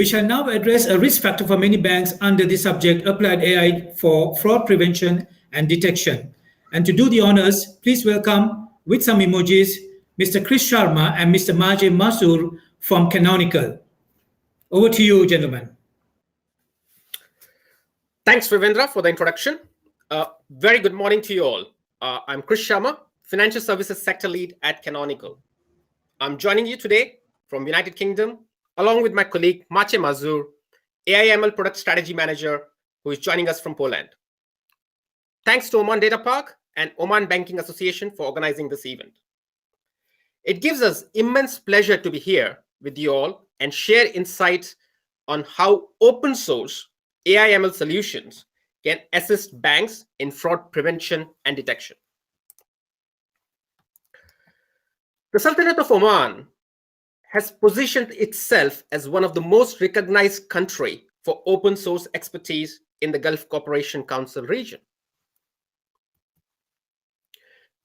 We shall now address a risk factor for many banks under the subject Applied AI for Fraud Prevention and Detection. And to do the honors, please welcome, with some emojis, Mr. Chris Sharma and Mr. Majid Masur from Canonical. Over to you, gentlemen. Thanks, Vivendra, for the introduction. Very good morning to you all. I'm Chris Sharma, Financial Services Sector Lead at Canonical. I'm joining you today from United Kingdom, along with my colleague Maciej Mazur, AI/ML Product Strategy Manager, who is joining us from Poland. Thanks to Oman Data Park and Oman Banking Association for organizing this event. It gives us immense pleasure to be here with you all and share insights on how open source AI/ML solutions can assist banks in fraud prevention and detection. The Sultanate of Oman has positioned itself as one of the most recognized countries for open source expertise in the Gulf Cooperation Council region.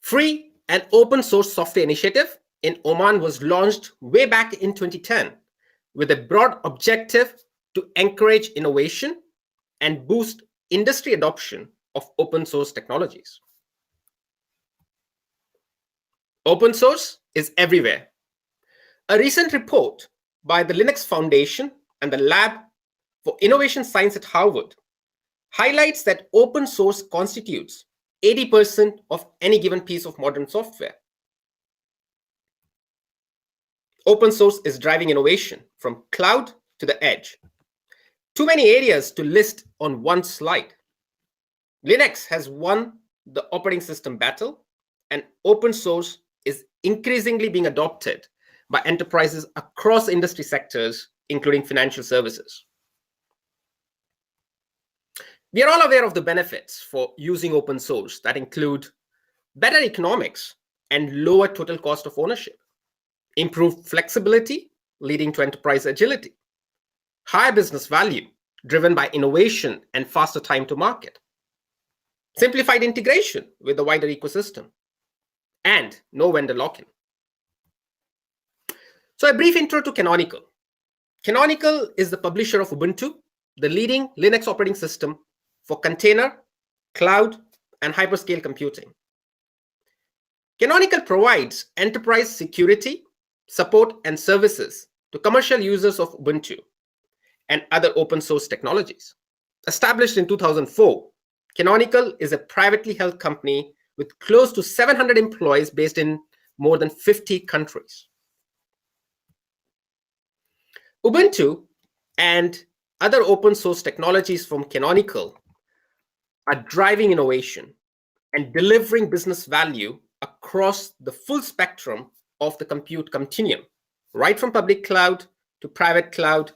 Free and open source software initiative in Oman was launched way back in 2010 with a broad objective to encourage innovation and boost industry adoption of open source technologies. Open source is everywhere. A recent report by the Linux Foundation and the Lab for Innovation Science at Harvard highlights that open source constitutes 80% of any given piece of modern software. Open source is driving innovation from cloud to the edge. Too many areas to list on one slide. Linux has won the operating system battle, and open source is increasingly being adopted by enterprises across industry sectors, including financial services. We are all aware of the benefits for using open source that include better economics and lower total cost of ownership, improved flexibility leading to enterprise agility, higher business value driven by innovation and faster time to market, simplified integration with the wider ecosystem, and no vendor lock-in. So a brief intro to Canonical. Canonical is the publisher of Ubuntu, the leading Linux operating system for container, cloud, and hyperscale computing. Canonical provides enterprise security, support, and services to commercial users of Ubuntu and other open source technologies. Established in 2004, Canonical is a privately held company with close to 700 employees based in more than 50 countries. Ubuntu and other open source technologies from Canonical are driving innovation and delivering business value across the full spectrum of the compute continuum, right from public cloud to private cloud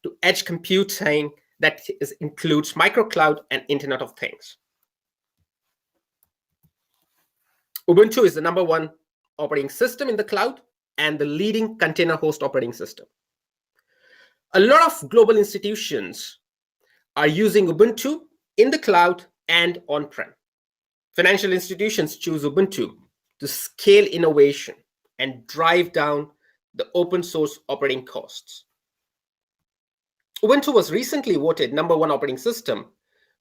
to edge computing that includes microcloud and Internet of Things. Ubuntu is the #1 operating system in the cloud and the leading container host operating system. A lot of global institutions are using Ubuntu in the cloud and on-prem. Financial institutions choose Ubuntu to scale innovation and drive down the open source operating costs. Ubuntu was recently voted #1 operating system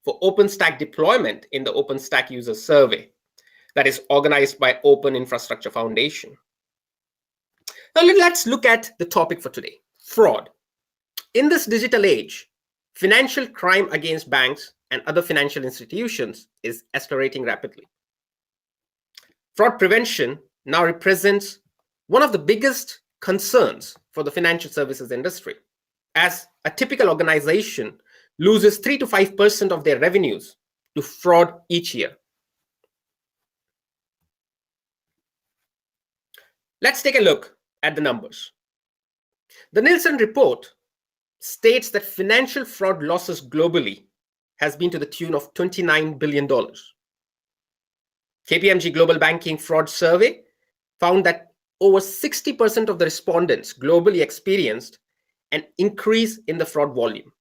for OpenStack deployment in the OpenStack user survey that is organized by Open Infrastructure Foundation. Now let's look at the topic for today, fraud. In this digital age, financial crime against banks and other financial institutions is accelerating rapidly. Fraud prevention now represents one of the biggest concerns for the financial services industry, as a typical organization loses 3 to 5% of their revenues to fraud each year. Let's take a look at the numbers. The Nielsen report states that financial fraud losses globally has been to the tune of $29 billion. KPMG Global Banking Fraud Survey found that over 60% of the respondents globally experienced an increase in the fraud volume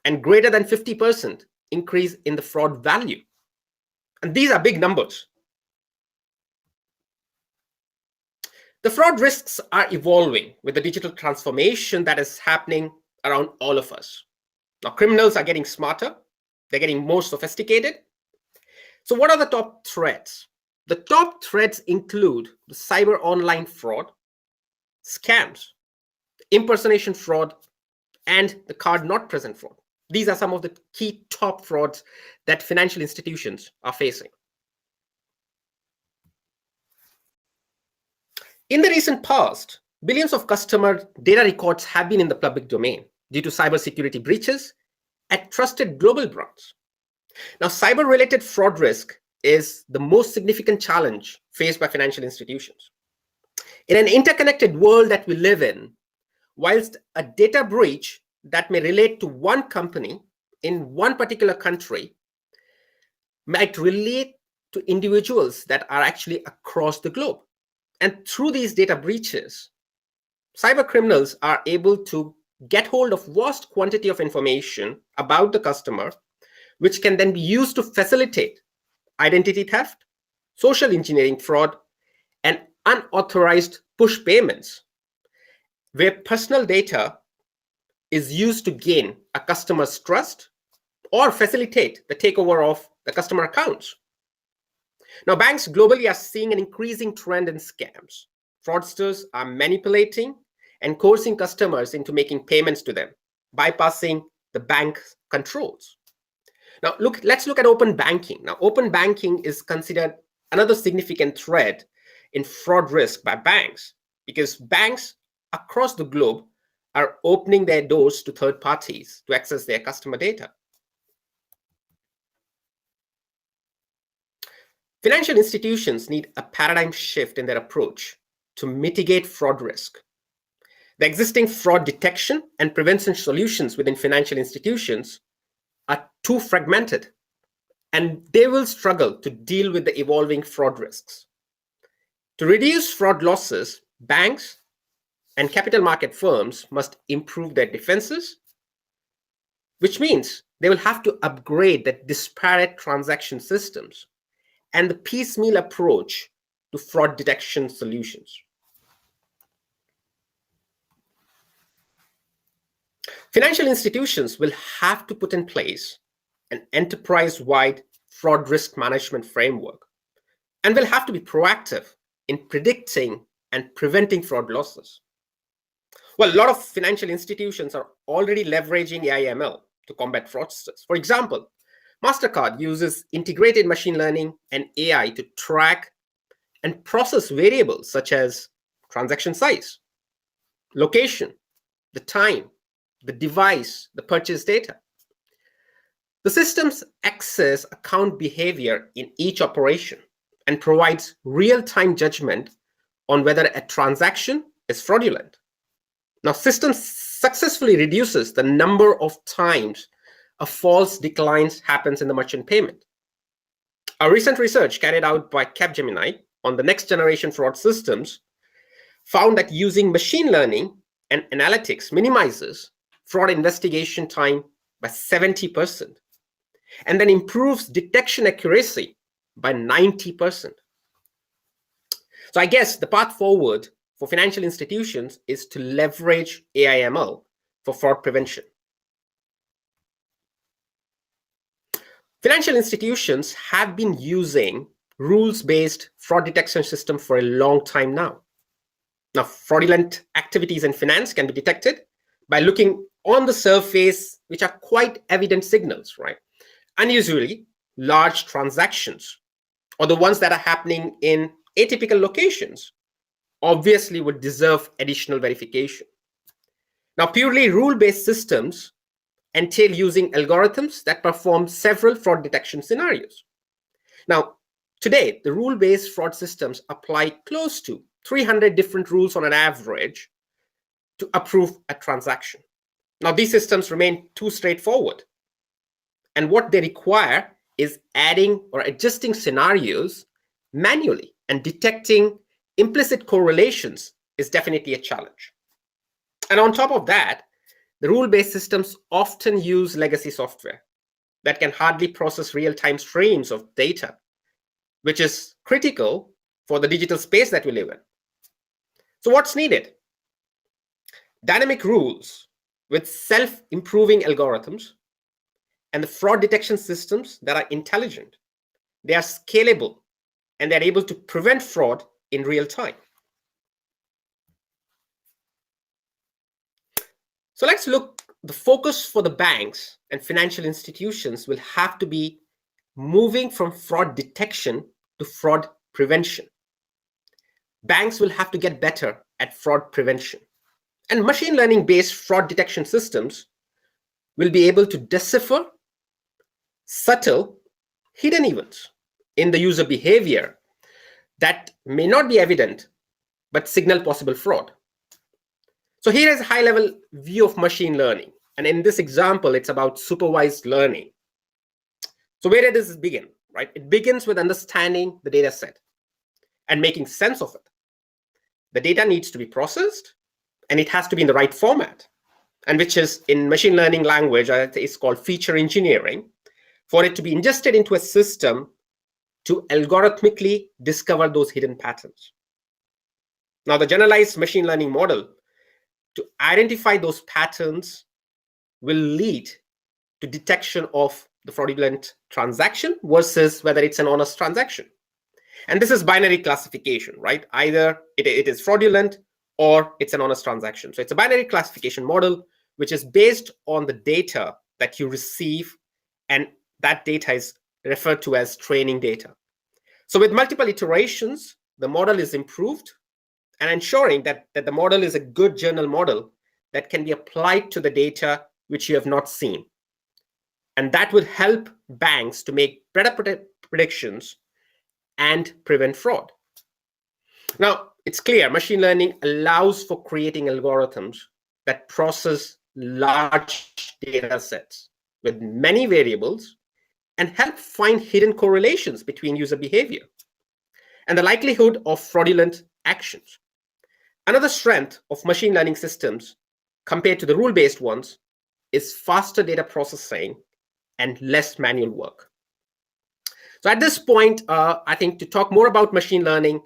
and greater than 50% increase in the fraud value. And these are big numbers. The fraud risks are evolving with the digital transformation that is happening around all of us. Now, criminals are getting smarter. They're getting more sophisticated. So what are the top threats? The top threats include the cyber online fraud, scams, impersonation fraud, and the card not present fraud. These are some of the key top frauds that financial institutions are facing. In the recent past, billions of customer data records have been in the public domain due to cybersecurity breaches at trusted global brands. Now, cyber-related fraud risk is the most significant challenge faced by financial institutions. In an interconnected world that we live in, whilst a data breach that may relate to one company in one particular country might relate to individuals that are actually across the globe. And through these data breaches, cyber criminals are able to get hold of vast quantity of information about the customer, which can then be used to facilitate identity theft, social engineering fraud, and unauthorized push payments, where personal data is used to gain a customer's trust or facilitate the takeover of the customer accounts. Now, banks globally are seeing an increasing trend in scams. Fraudsters are manipulating and coercing customers into making payments to them, bypassing the bank controls. Now, let's look at open banking. Now, open banking is considered another significant threat in fraud risk by banks, because banks across the globe are opening their doors to third parties to access their customer data. Financial institutions need a paradigm shift in their approach to mitigate fraud risk. The existing fraud detection and prevention solutions within financial institutions are too fragmented, and they will struggle to deal with the evolving fraud risks. To reduce fraud losses, banks and capital market firms must improve their defenses, which means they will have to upgrade the disparate transaction systems and the piecemeal approach to fraud detection solutions. Financial institutions will have to put in place an enterprise-wide fraud risk management framework and will have to be proactive in predicting and preventing fraud losses. Well, a lot of financial institutions are already leveraging AI/ML to combat fraudsters. For example, MasterCard uses integrated machine learning and AI to track and process variables such as transaction size, location, the time, the device, the purchase data. The systems access account behavior in each operation and provides real-time judgment on whether a transaction is fraudulent. Now, systems successfully reduces the number of times a false decline happens in the merchant payment. A recent research carried out by Capgemini on the next generation fraud systems found that using machine learning and analytics minimizes fraud investigation time by 70% and then improves detection accuracy by 90%. So I guess the path forward for financial institutions is to leverage AI/ML for fraud prevention. Financial institutions have been using rules-based fraud detection system for a long time now. Now, fraudulent activities in finance can be detected by looking on the surface, which are quite evident signals, right? Unusually large transactions, or the ones that are happening in atypical locations, obviously would deserve additional verification. Now, purely rule-based systems entail using algorithms that perform several fraud detection scenarios. Now, today, the rule-based fraud systems apply close to 300 different rules on an average to approve a transaction. Now, these systems remain too straightforward, and what they require is adding or adjusting scenarios manually, and detecting implicit correlations is definitely a challenge. And on top of that, the rule-based systems often use legacy software that can hardly process real-time streams of data, which is critical for the digital space that we live in. So what's needed? Dynamic rules with self-improving algorithms and the fraud detection systems that are intelligent. They are scalable and they're able to prevent fraud in real time. So let's look, the focus for the banks and financial institutions will have to be moving from fraud detection to fraud prevention. Banks will have to get better at fraud prevention. And machine learning-based fraud detection systems will be able to decipher subtle, hidden events in the user behavior that may not be evident, but signal possible fraud. So here is a high-level view of machine learning. And in this example, it's about supervised learning. So where does this begin, right? It begins with understanding the data set and making sense of it. The data needs to be processed and it has to be in the right format, and which is in machine learning language, it's called feature engineering, for it to be ingested into a system to algorithmically discover those hidden patterns. Now, the generalized machine learning model to identify those patterns will lead to detection of the fraudulent transaction versus whether it's an honest transaction. And this is binary classification, right? Either it is fraudulent or it's an honest transaction. So it's a binary classification model, which is based on the data that you receive, and that data is referred to as training data. So with multiple iterations, the model is improved and ensuring that the model is a good journal model that can be applied to the data which you have not seen. And that will help banks to make better predictions and prevent fraud. Now, it's clear machine learning allows for creating algorithms that process large data sets with many variables and help find hidden correlations between user behavior and the likelihood of fraudulent actions. Another strength of machine learning systems compared to the rule-based ones is faster data processing and less manual work. So at this point, I think to talk more about machine learning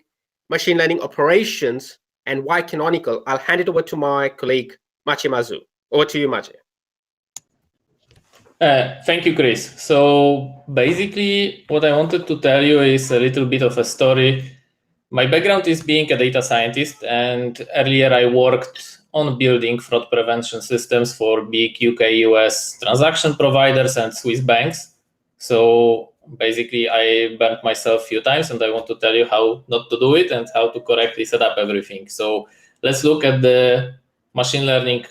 operations, and why Canonical, I'll hand it over to my colleague, Maciej Mazu. Over to you, Maciej. Thank you, Chris. So basically, what I wanted to tell you is a little bit of a story. My background is being a data scientist, and earlier I worked on building fraud prevention systems for big UK, US transaction providers and Swiss banks. So basically, I burnt myself a few times, and I want to tell you how not to do it and how to correctly set up everything. So let's look at the machine learning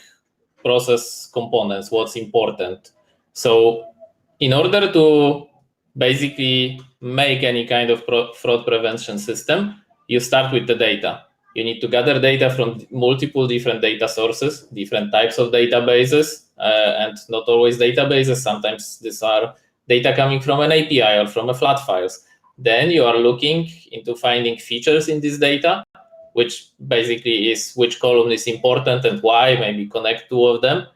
process components, what's important. So in order to basically make any kind of fraud prevention system, you start with the data. You need to gather data from multiple different data sources, different types of databases, and not always databases. Sometimes these are data coming from an API or from a flat files. Then you are looking into finding features in this data, which basically is which column is important and why, maybe connect two of them.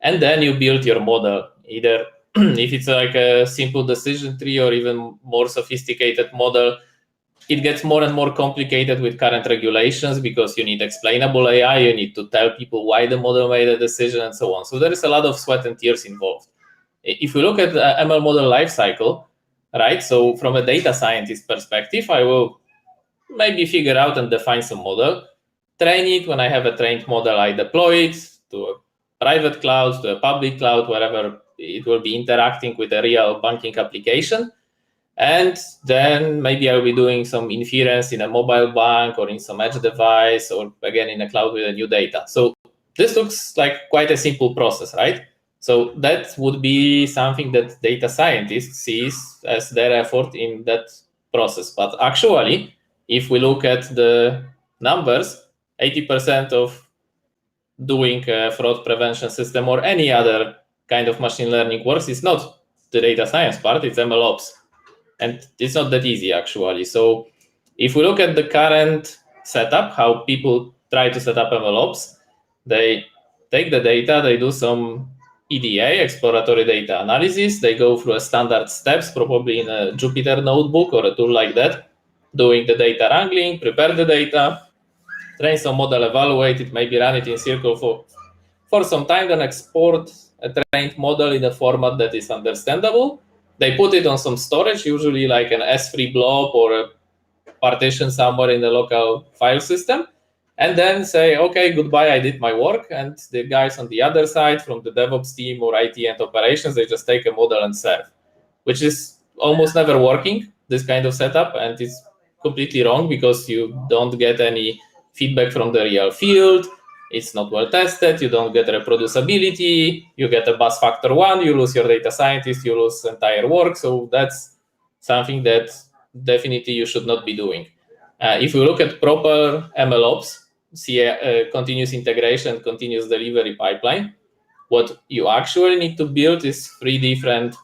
And then you build your model, either if it's like a simple decision tree or even more sophisticated model. It gets more and more complicated with current regulations because you need explainable AI, you need to tell people why the model made a decision and so on. So there is a lot of sweat and tears involved. If you look at the ML model lifecycle, right? So from a data scientist perspective, I will maybe figure out and define some model, train it. When I have a trained model, I deploy it to a private cloud, to a public cloud, wherever it will be interacting with a real banking application. And then maybe I'll be doing some inference in a mobile bank or in some edge device, or again in a cloud with a new data. So this looks like quite a simple process, right? So that would be something that data scientists sees as their effort in that process. But actually, if we look at the numbers, 80% of doing a fraud prevention system or any other kind of machine learning works is not the data science part, it's MLOps. And it's not that easy, actually. So if we look at the current setup, how people try to set up MLOps, they take the data, they do some EDA, exploratory data analysis, they go through a standard steps, probably in a Jupyter notebook or a tool like that, doing the data wrangling, prepare the data, train some model, evaluate it, maybe run it in Circle for for some time, then export a trained model in a format that is understandable. They put it on some storage, usually like an S3 blob or a partition somewhere in the local file system, and then say, okay, goodbye, I did my work. And the guys on the other side from the DevOps team or IT and operations, they just take a model and serve, which is almost never working, this kind of setup. And it's completely wrong because you don't get any feedback from the real field. It's not well tested. You don't get reproducibility. You get a bus factor 1. You lose your data scientist. You lose entire work. So that's something that definitely you should not be doing. If you look at proper MLOps, continuous integration, continuous delivery pipeline, what you actually need to build is 3 different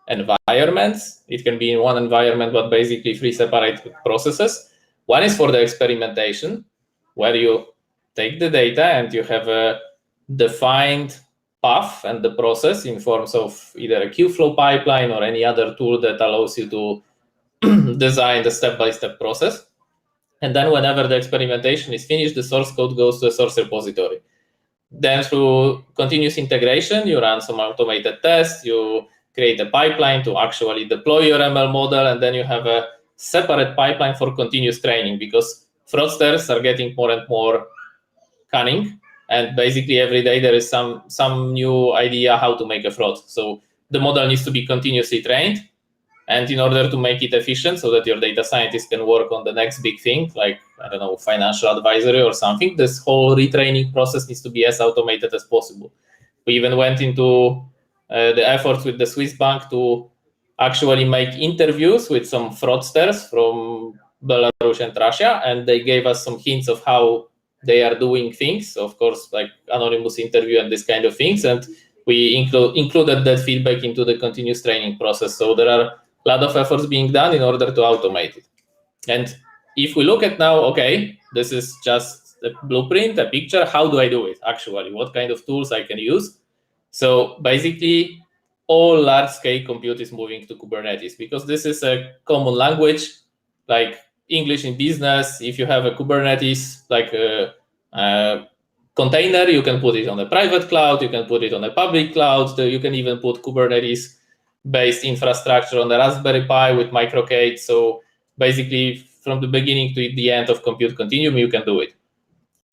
environments. It can be in one environment, but basically 3 separate processes. One is for the experimentation, where you take the data and you have a defined path and the process in forms of either a Kubeflow pipeline or any other tool that allows you to design the step-by-step process. And then whenever the experimentation is finished, the source code goes to a source repository. Then through continuous integration, you run some automated tests, you create a pipeline to actually deploy your ML model, and then you have a separate pipeline for continuous training, because fraudsters are getting more and more cunning, and basically every day there is some new idea how to make a fraud. So the model needs to be continuously trained, and in order to make it efficient so that your data scientist can work on the next big thing, like, I don't know, financial advisory or something, this whole retraining process needs to be as automated as possible. We even went into the efforts with the Swiss bank to actually make interviews with some fraudsters from Belarus and Russia, and they gave us some hints of how they are doing things, of course, like anonymous interview and this kind of things, and we included that feedback into the continuous training process. So there are a lot of efforts being done in order to automate it. And if we look at now, okay, this is just a blueprint, a picture, how do I do it actually? What kind of tools I can use? So basically, all large-scale compute is moving to Kubernetes, because this is a common language, like English in business. If you have a Kubernetes, like a container, you can put it on a private cloud, you can put it on a public cloud, you can even put Kubernetes-based infrastructure on the Raspberry Pi with microcade. So basically, from the beginning to the end of compute continuum, you can do it.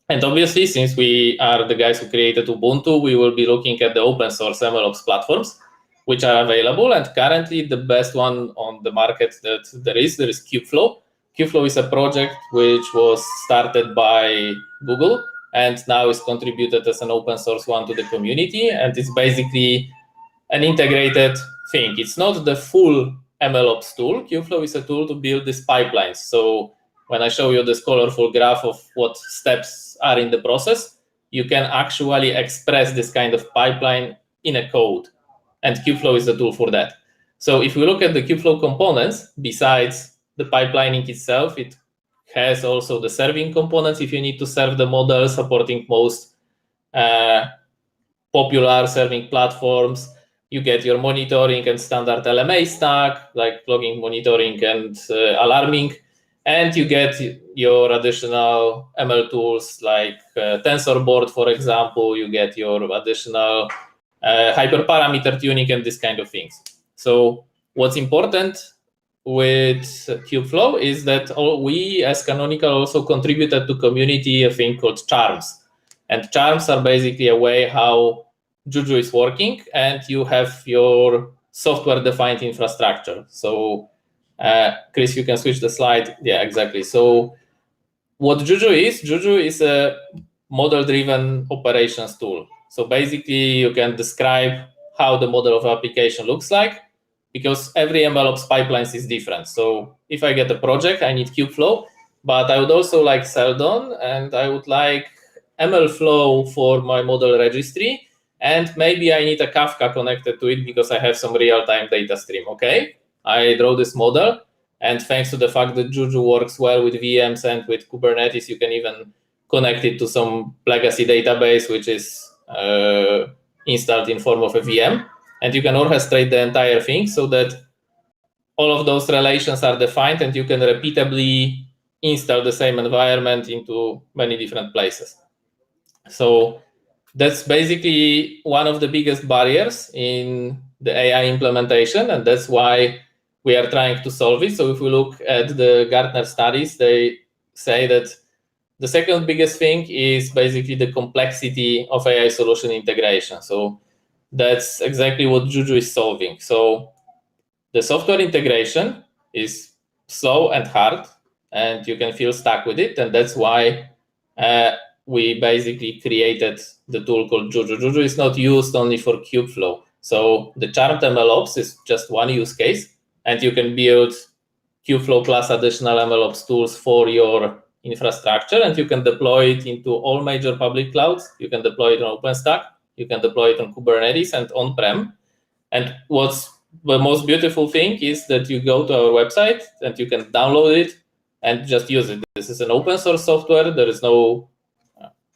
And obviously, since we are the guys who created Ubuntu, we will be looking at the open source MLOps platforms, which are available. And currently, the best one on the market that there is Kubeflow. Kubeflow is a project which was started by Google and now is contributed as an open source one to the community. And it's basically an integrated thing. It's not the full MLOps tool. Kubeflow is a tool to build these pipelines. So when I show you this colorful graph of what steps are in the process, you can actually express this kind of pipeline in a code. And Kubeflow is the tool for that. So if we look at the Kubeflow components, besides the pipelining itself, it has also the serving components if you need to serve the model, supporting most popular serving platforms. You get your monitoring and standard LMA stack, like logging, monitoring, and alarming. And you get your additional ML tools like TensorBoard, for example. You get your additional hyperparameter tuning and this kind of things. So what's important with Kubeflow is that we as Canonical also contributed to community a thing called charms. And charms are basically a way how Juju is working, and you have your software-defined infrastructure. So Chris, you can switch the slide. Yeah, exactly. So what Juju is a model-driven operations tool. So basically, you can describe how the model of application looks like, because every MLOps pipeline is different. So if I get a project, I need Kubeflow, but I would also like Seldon, and I would like MLflow for my model registry, and maybe I need a Kafka connected to it because I have some real-time data stream. Okay, I draw this model, and thanks to the fact that Juju works well with VMs and with Kubernetes, you can even connect it to some legacy database, which is installed in form of a VM. And you can orchestrate the entire thing so that all of those relations are defined, and you can repeatably install the same environment into many different places. So that's basically one of the biggest barriers in the AI implementation, and that's why we are trying to solve it. So if we look at the Gartner studies, they say that the second biggest thing is basically the complexity of AI solution integration. So that's exactly what Juju is solving. So the software integration is slow and hard, and you can feel stuck with it. And that's why we basically created the tool called Juju. Juju is not used only for Kubeflow. So the charmed MLOps is just one use case, and you can build Kubeflow plus additional MLOps tools for your infrastructure, and you can deploy it into all major public clouds. You can deploy it on OpenStack. You can deploy it on Kubernetes and on-prem. And what's the most beautiful thing is that you go to our website and you can download it and just use it. This is an open source software. There is no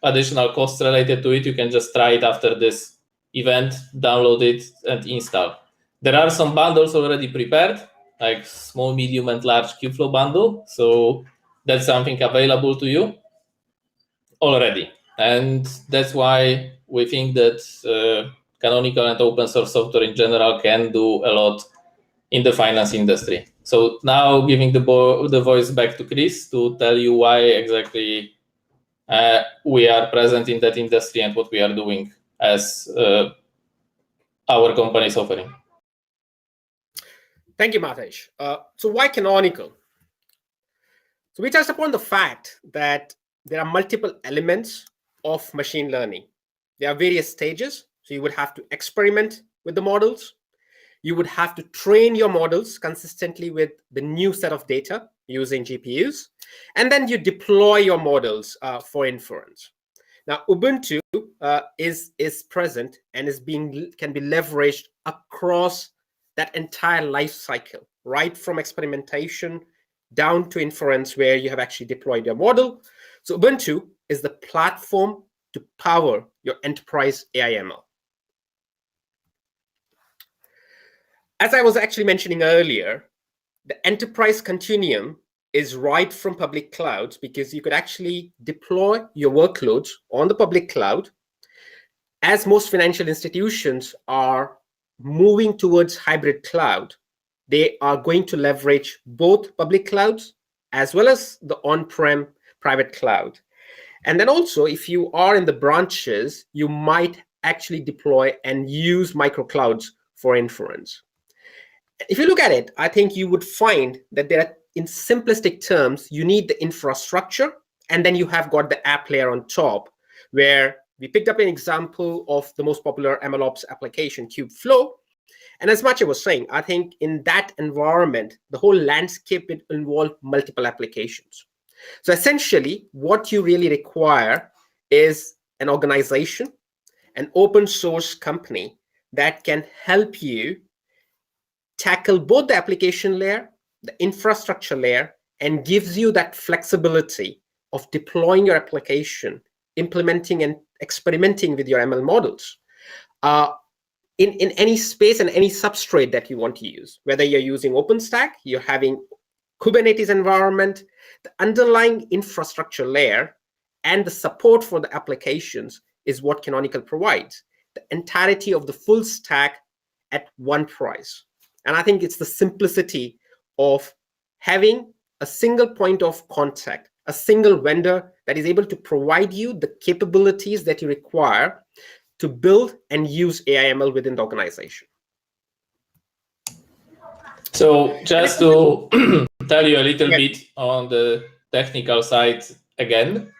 additional costs related to it. You can just try it after this event, download it, and install. There are some bundles already prepared, like small, medium, and large Kubeflow bundle. So that's something available to you already. And that's why we think that Canonical and open source software in general can do a lot in the finance industry. So now giving the voice back to Chris to tell you why exactly we are present in that industry and what we are doing as our company is offering. Thank you, Matej. So why Canonical? So we touched upon the fact that there are multiple elements of machine learning. There are various stages. So you would have to experiment with the models. You would have to train your models consistently with the new set of data using GPUs. And then you deploy your models for inference. Now, Ubuntu is present and can be leveraged across that entire life cycle, right from experimentation down to inference, where you have actually deployed your model. So Ubuntu is the platform to power your enterprise AI/ML. As I was actually mentioning earlier, the enterprise continuum is right from public clouds, because you could actually deploy your workloads on the public cloud. As most financial institutions are moving towards hybrid cloud, they are going to leverage both public clouds as well as the on-prem private cloud. And then also, if you are in the branches, you might actually deploy and use microclouds for inference. If you look at it, I think you would find that there are, in simplistic terms, you need the infrastructure, and then you have got the app layer on top, where we picked up an example of the most popular MLOps application, Kubeflow. And as Maciej was saying, I think in that environment, the whole landscape will involve multiple applications. So essentially, what you really require is an organization, an open source company that can help you tackle both the application layer, the infrastructure layer, and gives you that flexibility of deploying your application, implementing and experimenting with your ML models in any space and any substrate that you want to use. Whether you're using OpenStack, you're having Kubernetes environment, the underlying infrastructure layer and the support for the applications is what Canonical provides. The entirety of the full stack at one price. And I think it's the simplicity of having a single point of contact, a single vendor that is able to provide you the capabilities that you require to build and use AI/ML within the organization. So just to tell you a little bit on the technical side again.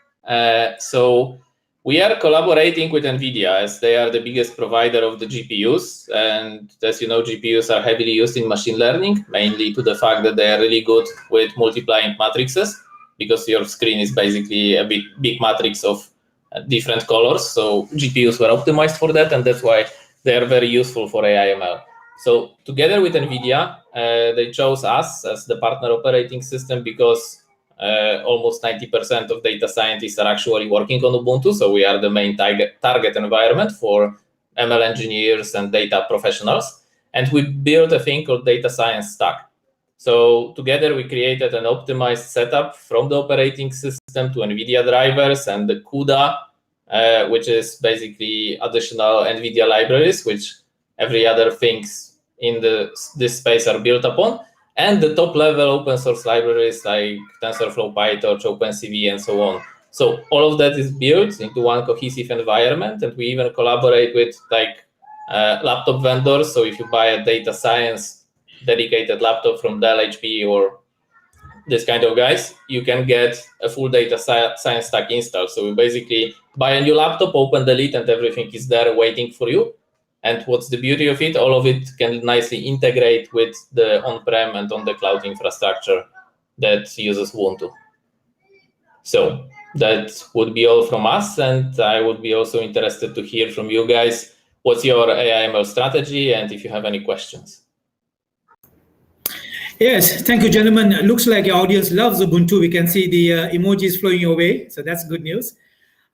So we are collaborating with NVIDIA, as they are the biggest provider of the GPUs. And as you know, GPUs are heavily used in machine learning, mainly to the fact that they are really good with multiplying matrices, because your screen is basically a big matrix of different colors. So GPUs were optimized for that, and that's why they are very useful for AI/ML. So together with NVIDIA, they chose us as the partner operating system because almost 90% of data scientists are actually working on Ubuntu. So we are the main target environment for ML engineers and data professionals. And we built a thing called data science stack. So together we created an optimized setup from the operating system to NVIDIA drivers and the CUDA which is basically additional NVIDIA libraries, which every other things in this space are built upon, and the top-level open source libraries like TensorFlow, PyTorch, OpenCV, and so on. So all of that is built into one cohesive environment, and we even collaborate with laptop vendors. So if you buy a data science dedicated laptop from Dell, HP, or this kind of guys, you can get a full data science stack installed. So you basically buy a new laptop, open Delete, and everything is there waiting for you. And what's the beauty of it? All of it can nicely integrate with the on-prem and on the cloud infrastructure that uses Ubuntu. So that would be all from us. And I would be also interested to hear from you guys. What's your AI/ML strategy? And if you have any questions. Yes, thank you, gentlemen. It looks like your audience loves Ubuntu. We can see the emojis flowing your way. So that's good news.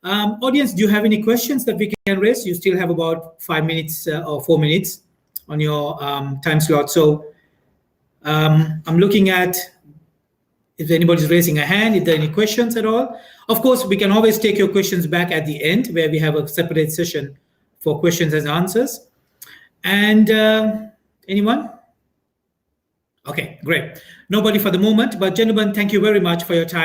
Audience, do you have any questions that we can raise? You still have about 5 minutes or 4 minutes on your time slot. So I'm looking at if anybody's raising a hand, if there are any questions at all. Of course, we can always take your questions back at the end where we have a separate session for questions and answers. And anyone? Okay, great. Nobody for the moment, but gentlemen, thank you very much for your time.